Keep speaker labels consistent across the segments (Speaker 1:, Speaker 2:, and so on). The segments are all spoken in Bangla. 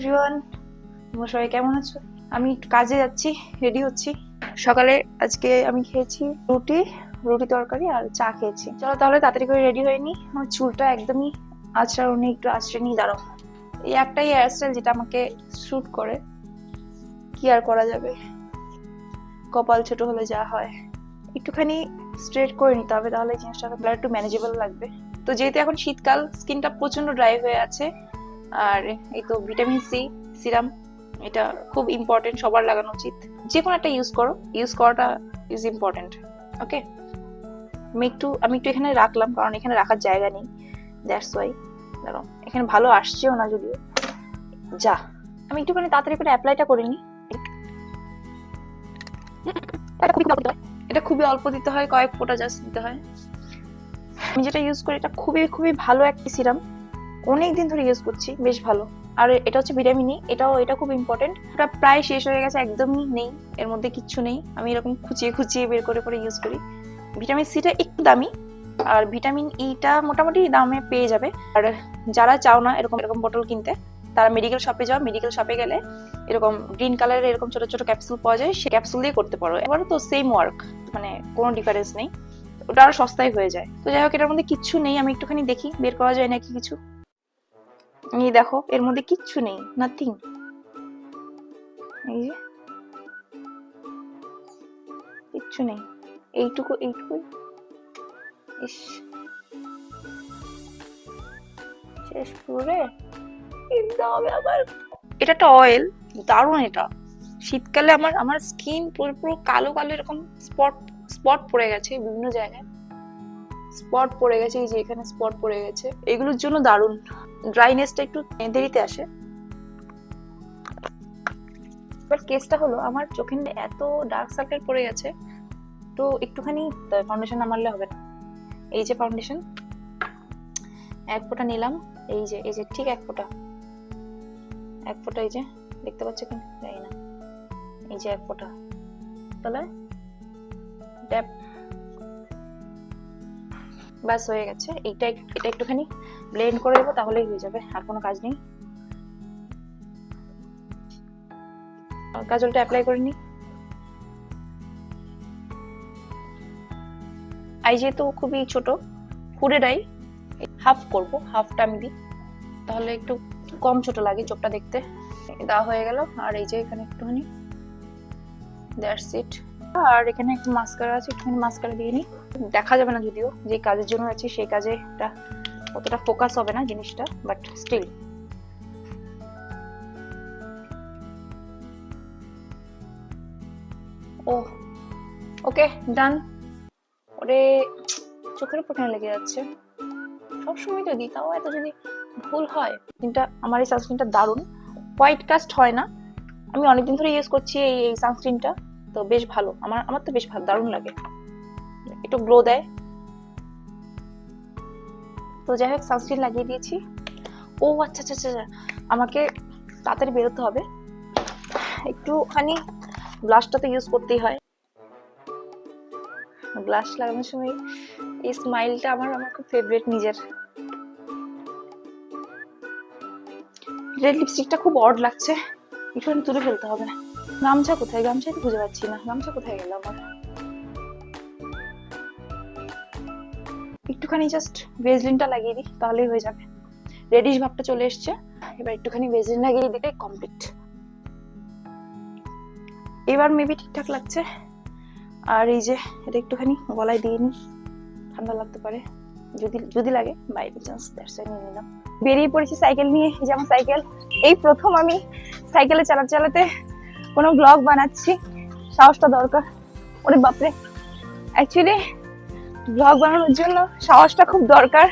Speaker 1: এভরিওয়ান, তোমরা সবাই কেমন আছো? আমি একটু কাজে যাচ্ছি, রেডি হচ্ছি। সকালে আজকে আমি খেয়েছি রুটি তরকারি আর চা খেয়েছি। চলো তাহলে তাড়াতাড়ি করে রেডি হয়ে নি। আমার চুলটা একদমই আঁচড়ানো, একটু আঁচড়ে নিয়ে দাঁড়াও। এই একটাই হেয়ারস্টাইল যেটা আমাকে স্যুট করে, কি আর করা যাবে, কপাল ছোট হলে যা হয়। একটুখানি স্ট্রেট করে নিতে হবে, তাহলে জিনিসটা একটু ম্যানেজেবল লাগবে। তো যেহেতু এখন শীতকাল, স্কিনটা প্রচন্ড ড্রাই হয়ে আছে, আর এই তো ভিটামিন সি সিরাম, এটা খুব ইম্পর্টেন্ট, সবার লাগানো উচিত। যে কোনো একটা ইউজ করাটা ইজ ইম্পর্টেন্ট। ওকে, আমি একটু এখানে রাখলাম, কারণ এখানে রাখার জায়গা নেই, দ্যাটস ওয়াই। দেখো এখানে ভালো আসছেও না যদিও। যা, আমি একটুখানি তাড়াতাড়ি করে অ্যাপ্লাইটা করে নিই। এটা খুবই অল্প দিতে হয়, কয়েক ফোঁটা জাস্ট দিতে হয়। আমি যেটা ইউজ করি এটা খুবই খুবই ভালো একটা সিরাম, অনেকদিন ধরে ইউজ করছি, বেশ ভালো। আর এটা হচ্ছে ভিটামিন ই, এটা খুব ইম্পর্টেন্ট। এটা প্রায় শেষ হয়ে গেছে, একদমই নেই, এর মধ্যে কিচ্ছু নেই। আমি এরকম খুঁচিয়ে বের করে ইউজ করি। ভিটামিন সিটা একটু দামি, আর ভিটামিন ইটা মোটামুটি দামে পেয়ে যাবে। আর যারা চাও না এরকম বোতল কিনতে, তারা মেডিকেল শপে যাও, মেডিকেল শপে গেলে এরকম গ্রিন কালারের এরকম ছোট ছোট ক্যাপসুল পাওয়া যায়, সেই ক্যাপসুল দিয়ে করতে পারো। এবারে তো সেম ওয়ার্ক, মানে কোনো ডিফারেন্স নেই, ওটা আরো সস্তায় হয়ে যায়। তো যাই হোক, এটার মধ্যে কিচ্ছু নেই, আমি একটুখানি দেখি বের করা যায় নাকি কিছু। এই দেখো, এর মধ্যে কিচ্ছু নেই, নাথিং। এই যে কিচ্ছু নেই, এইটুকু। ইস, শেষ পুরো। এটা একটা অয়েল, দারুণ এটা। শীতকালে আমার স্কিন পুরো কালো এরকম স্পট পড়ে গেছে বিভিন্ন জায়গায়, স্পট পড়ে গেছে, এই যে এখানে স্পট পড়ে গেছে, এগুলোর জন্য দারুণ। ড্রাইনেসটা একটু দেরিতে আসে। এবার কেসটা হলো, আমার চোখে এত ডার্ক সার্কেল পড়ে গেছে, তো একটুখানি ফাউন্ডেশন না মারলে হবে না। এই যে ফাউন্ডেশন, এক ফোঁটা নিলাম, এই যে ঠিক এক ফোঁটা, এই যে দেখতে পাচ্ছ কি জানি না, এই যে এক ফোঁটা, তাহলে ট্যাপ, ব্যাস হয়ে গেছে। এটা একটুখানি ব্লেন্ড করে দেবো, তাহলেই হয়ে যাবে, আর কোনো কাজ নেই। কাজলটা অ্যাপ্লাই করে নি। আই যেহেতু খুবই ছোট, হুডেড আই, হাফ করবো, হাফটা আমি দিই, তাহলে একটু কম ছোট লাগে চোখটা দেখতে। দেওয়া হয়ে গেল। আর এই যে এখানে একটুখানি, দ্যাটস ইট। আর এখানে একটু মাস্কারা আছে, একটুখানি মাস্কারা দিয়ে নিই। দেখা যাবে না যদিও, যে কাজের জন্য আছে সেই কাজে এটা অতটা ফোকাস হবে না জিনিসটা, বাট স্টিল। ও ওকে, ডান। ওরে, চোখের উপর কেন লেগে যাচ্ছে? সবসময় তো দিই, তাও এত যদি ভুল হয়। কিন্তু আমার এই সানস্ক্রিনটা দারুণ, হোয়াইট কাস্ট হয় না। আমি অনেকদিন ধরে ইউজ করছি এই সানস্ক্রিনটা, তো বেশ ভালো। আমার তো বেশ ভালো, দারুণ লাগে, একটু গ্লো দেয়। তো যাই হোক, সানস্ক্রিন লাগিয়ে দিয়েছি। ও আচ্ছা, আমাকে তাড়াতাড়ি বেরোতে হবে, একটুখানি ব্লাশটা তো ইউজ করতেই হয়। ব্লাশ লাগানোর সময় এই স্মাইলটা আমার খুব ফেভারিট নিজের। রেড লিপস্টিকটা খুব অড লাগছে, একটুখানি তুলে ফেলতে হবে। গামছা কোথায়? গামছাই তো খুঁজে পাচ্ছি না, গামছা কোথায় গেল আমার? একটুখানি জাস্ট ভেজলিনটা লাগিয়ে দিই, তাহলেই হয়ে যাবে। রেডিশ ভাবটা চলে এসছে, এবার একটুখানি ভেজলিন লাগিয়ে দিলে কমপ্লিট। এবার মেবি ঠিকঠাক লাগছে। আর এই যে এটা একটুখানি গলায় দিয়ে নিই, ঠান্ডা লাগতে পারে, যদি লাগে, বাই চান্স, দ্যাটস ওয়াই নিয়ে নিলাম। বেরিয়ে পড়েছি সাইকেল নিয়ে। যেমন সাইকেল, এই প্রথম আমি সাইকেলে চালাতে কোনো ব্লগ বানাচ্ছি, সাহসটা দরকার। ওরে বাপরে, অ্যাকচুয়ালি ব্লগ বানানোর জন্য সাহসটা খুব দরকার,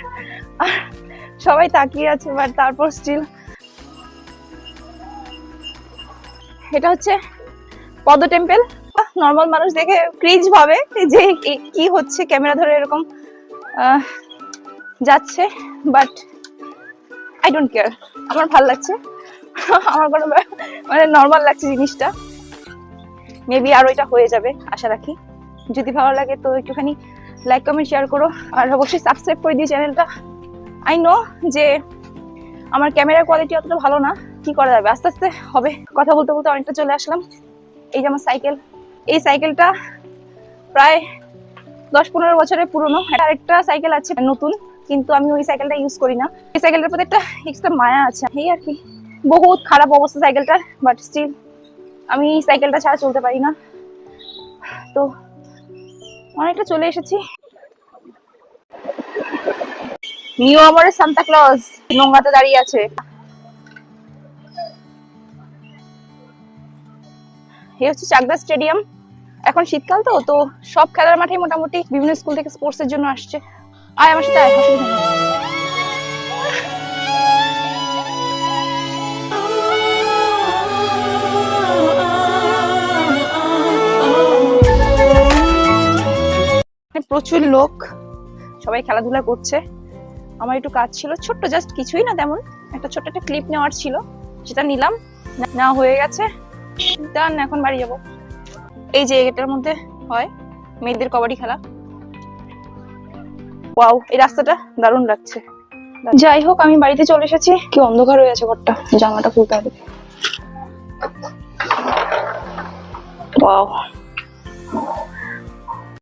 Speaker 1: আর সবাই তাকিয়ে আছে, বাট তারপর স্টিল। এটা হচ্ছে পদ্ম টেম্পল। নর্মাল মানুষ দেখে ক্রিঞ্জ ভাবে যে কি হচ্ছে, ক্যামেরা ধরে এরকম যাচ্ছে, বাট আই ডোন্ট কেয়ার, আমার ভালো লাগছে। আমার কোনো মানে নর্মাল লাগছে জিনিসটা। মেবি আর ওইটা হয়ে যাবে আশা রাখি। যদি ভালো লাগে তো একটুখানি লাইক কমেন্ট শেয়ার করো, আর অবশ্যই সাবস্ক্রাইব করে দিও চ্যানেলটা। আই নো যে আমার ক্যামেরার কোয়ালিটি অতটা ভালো না, কি করা যাবে, আস্তে আস্তে হবে। কথা বলতে বলতে অনেকটা চলে আসলাম। এই যে আমার সাইকেল, এই সাইকেলটা প্রায় 10-15 বছরের পুরনো। আরেকটা সাইকেল আছে নতুন, কিন্তু আমি ওই সাইকেলটা ইউজ করি না। এই সাইকেলটার প্রতি একটা এক্সট্রা মায়া আছে, এই আর কি। বহুত খারাপ অবস্থা সাইকেলটার, বাট স্টিল আমি সাইকেলটা ছাড়া চলতে পারি না। তো অনেকটা চলে এসেছি। নিউ আমরের সান্তা ক্লজ নোংরাতে দাঁড়িয়ে আছে। এই হচ্ছে চাকদা স্টেডিয়াম। এখন শীতকাল তো তো সব খেলার মাঠে মোটামুটি বিভিন্ন স্কুল থেকে স্পোর্টস এর জন্য আসছে। আয় আমার সাথে আয়, অসুবিধা নেই। প্রচুর লোক, সবাই খেলাধুলা করছে। আমার একটু কাজ ছিল, ছোট্ট, জাস্ট কিছুই না তেমন, একটা ছোট্ট একটা ক্লিপ নেওয়ার ছিল, সেটা নিলাম, না হয়ে গেছে, ডান। এখন বাড়ি যাবো। এই যে এটার মধ্যে হয় মেয়েদের কবাডি খেলা। ওয়াও, এই রাস্তাটা দারুণ লাগছে। যাই হোক, আমি বাড়িতে চলে এসেছি। কি অন্ধকার হয়ে আছে ঘরটা, জামাটা খুলতে হবে। ওয়াও।